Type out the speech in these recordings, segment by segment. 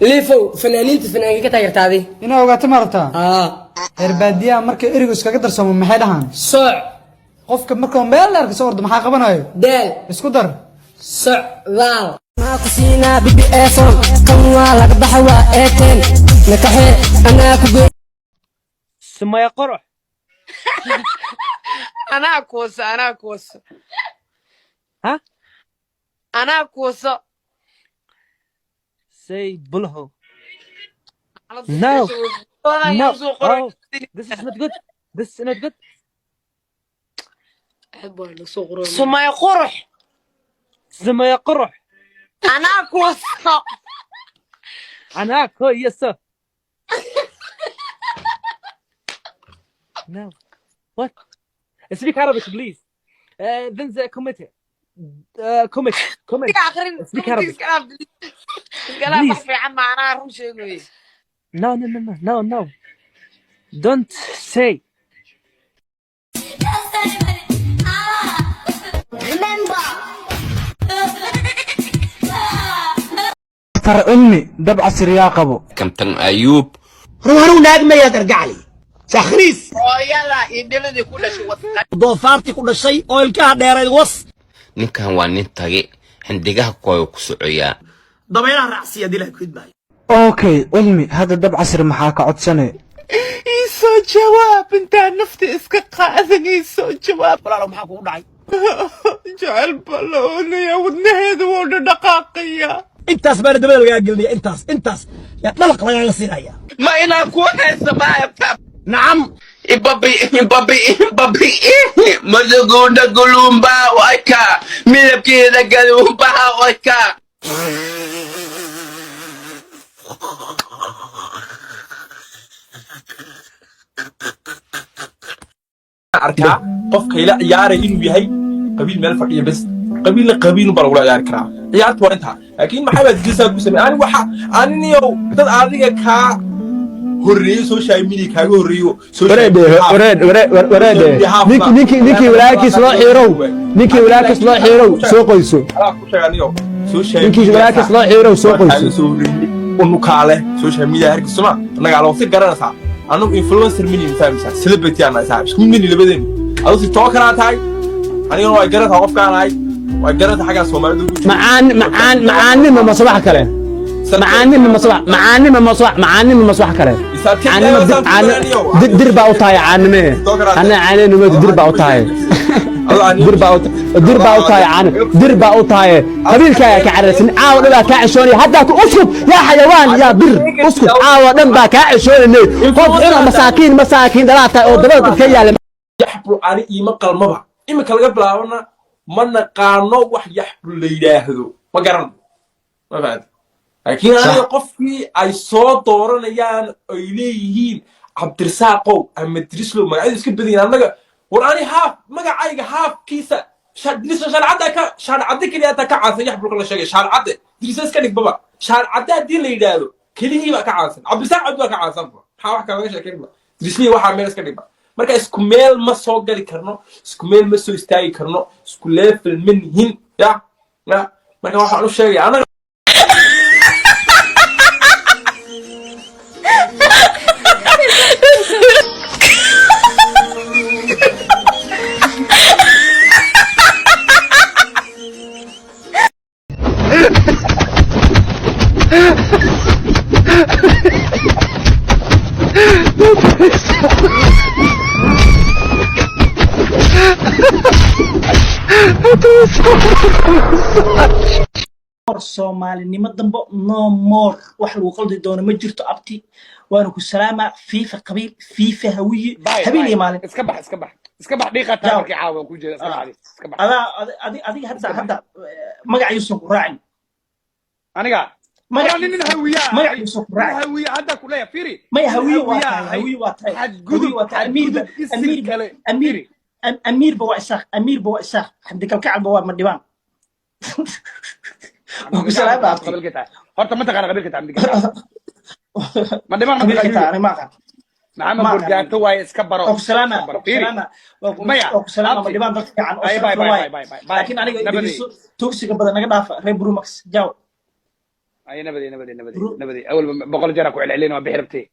ليفو فنانين كتاجرت هذه هنا وقعت مرتا إربادية مركي إرجوس كقدر سمو محلهان صع قفك مركم بيلر كسورد محاقة بناي دال اسكودر صع ذال ما كسينا بدي أفهم كم والك بحوا إيتين نكحي أنا كبير ثم يا قرح أنا كوسة ها أنا كوسة say بلهو No. no oh this is not good this is not good ثم يا قرح ثم يا قرح أنا كوسة أنا كويسة no what speak Arabic please then the committee comment speak Arabic please no don't say ترى أمي دبع السرياء قبو كابتن أيوب روحوا ناقمة يا درقالي شخريس يلا يدلني كل شيء ضوفارتي كل شيء أويلكا دير الوص ninkan waa nin tage xindigaha kooyo ku socaya ضميرها رأسية دي لها كود باي أوكي أمي هذا دبع سر محاكا عدسنة إيسو جواب انت نفتي اسكت قاعدين إيسو جواب ولا لو محاكو ودعي جعل بلون يا ودني هذا ودنا دقاقية انتاس بارد بلو يا قلني انتاس يا طلق لا يصير هيا ما إنا كونا السماء نعم Ibabi mazugunda gulumba waika milapkira galumba waika arkaa qofka ila ciyaaray inuu yahay qabiil meel fadhiya bas qabiil baa lagu ciyaari karaa ciyaartu waa intaa laakiin maxay baad jisaa ku sameeyay ani waxa aniniyo dad adiga ka horreeyo social media kaaga horreeyo wareede ninkii walaalkiis loo xiirow soo qoyso ku sheeganayo social ninkii walaalkiis loo xiirow soo qoyso unu kaale social media harkiisuna anaga loo si garanaysaa anu influencer mini famisa celebrity ana saab isku mini labadeen adu si too kana tahay aniguna way garanaysaa qofkaan ay way garanaysaa xaga Soomaalidu معاني ما صباح كله معاني ما صباح كله dir baa u tahay caanime ana caanime ma dir baa u tahay dir baa u tahay qabiilkaaga ka caraysan caawa dhan ka cashoonay hadda ku usub ya xayawaan ya bir usub caawa dhan baa ka cashoonay qof xuna masaakiin dalaata oo dabada dadka yaala yaxbru ani ima qalmaba imika laga bilaabana ma naqaano wax yaxbru la yiraahdo ma garan ma baad laakiin aniga qofkii ay soo dooranayaan ay leeyihiin Cabdirasaaqow ama Drislo magaciisa iska badiyaan anaga war ani haaf magacayga haafkiisa shaadcadde kaliya ta ka caansan yaxbru kala sheegay shaadcadde Drislo iska dhig baba shaadcadde hadii la yiraahdo kaliya ka caansan Cabdirasaaq baa ka caansan waxa wax ka laga sheekeeyay Drislo waxa meel iska dhig marka isku meel ma soo gali karno isku meel ma soo istaagi karno isku level minhin ya marka waxa uu sheegay anaga Somali nima dambo no more wax lagu qaldi doono ma jirto abti waana ku salaama fiifa qabiil fiifa hawiye habeen iyo maalin iska bax dhiiqata markii caawa ku jeeda iska bax adiga hadda magaciisa ku raacin aniga magaciisa ku raacin hawiye hadda ku leeyahay firi ma hawiye waa tahay أمير بوا إساق حمد كالكعب بوا مديوان وسلام قبل كده هرت ما تقرا قبل كده عندك مديوان قبل كده أنا ما نعم برجعت هو يسكبر وسلامة مديوان ضغط عن باي لكن أنا توكسي قبل أنا قاعد ريب روماكس جاو اي نبدي اول بقول جرك وعلينا وبحربتي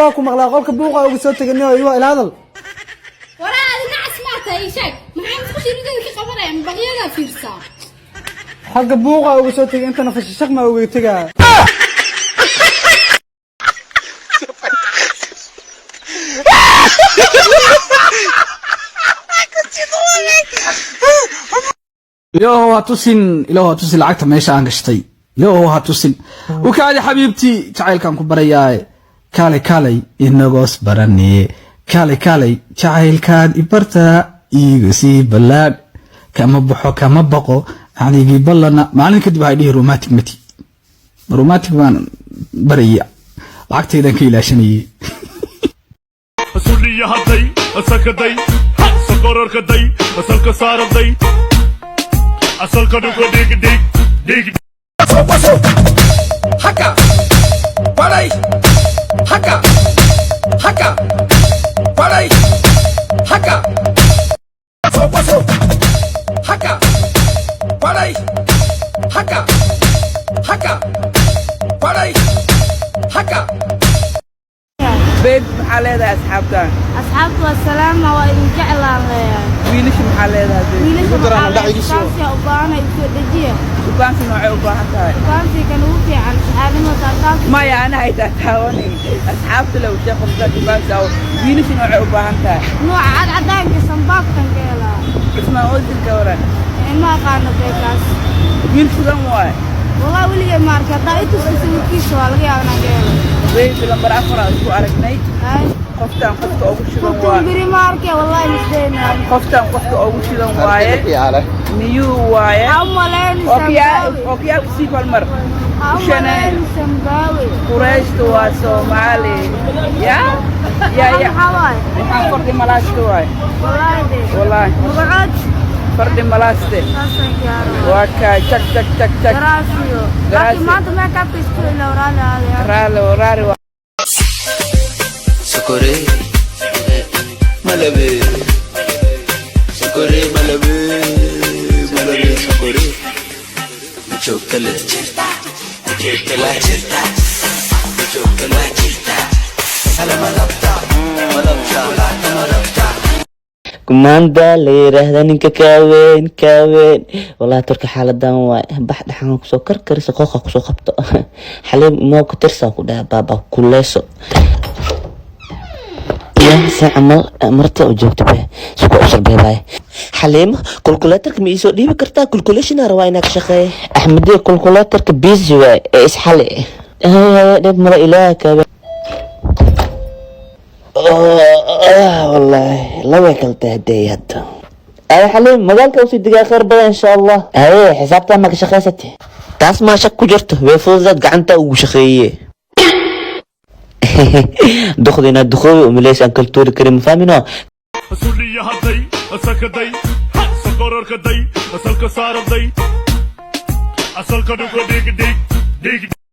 waa ku maqlaa qolka buuqa ugu soo tagay iyo ila hadal وراء الناس ما تعيشك ما عندك شيء نقدر كخبره بغيرها فيرسا xagga buuqa ugu soo tagay intana fashashaq ma ugu tagaa يو هاتوسين إلى هاتوسين لعقتها ماشي عن قشتي يو هاتوسين وكالي حبيبتي تعال كان كبرياي كالي إنغوس براني كالي تعال كان إبرتا إيغسي بلاد كما بقو يعني يجيب لنا معنى كدب هاي روماتيك بان بريا لعقتي إذا كيلا شني أسولي هدي أسكدي سكرر كدي أسلك صاردي أسلك ديك haka kwarai haka kwarai haka haka kwarai haka kwarai haka بيت محلها أصحابك أصحابك والسلام وإن جعل الله ويلش محلها ويلش كانسي أبانا يسود الجيه وكان في نوع أباها كانسي كانوا في عن صحابنا وتعطاك ما يا أنا هيدا تهاوني أصحابك لو شافوا ذاك بس أو ويلش نوع أباها نوع عدان كسنباك تنقيلا اسمه أوزن كورا ما كانوا بيكاس ويلش رموا والله ولي ماركة دايتو سيسوي كيسو على أنا قيلا بيت لما أفرع أسبوع أركني قفتان قفت أول شيء كنت بري ماركة والله مسدينا قفتان قفت أول شيء وايد نيو وايد أمالين أوكي كسيف المر أمالين سنباوي قريش توا سومالي يا حواي waxaan fardhi malaasta waay والله مقعد fardhi malaaste waa ka jak جراسيو لكن ما أنت ما كابيس كل ورالي raali sokore malabe sokore sokore chokale كماندا ليرهدا نينكا كاوين والله تركي حالدان واي باح دحان كسو كركريس قوقا كسو قبطو حليم مو كترسا كودا بابا كوليسو يا ساعمل مرتا وجوجت به سكو عشر بيباي حليم كولكولاترك ميسو ديبي كرتا كولكوليشن رواينك شقي احمدي كولكولاترك بيزي واي اسحلي دب مرا إلهك والله لو اكلت هدي هدا اي حليم مقالك وسي دقا خير بدا ان شاء الله اي حسابتها ما كشخيستي تاس ما شك جرته ويفوزات قعنتا وشخيه دخلنا دخول ومليش انكل تور كريم فامينو أسولي هدي أسكدي سكرر كدي أسلك صاردي أسلك ديك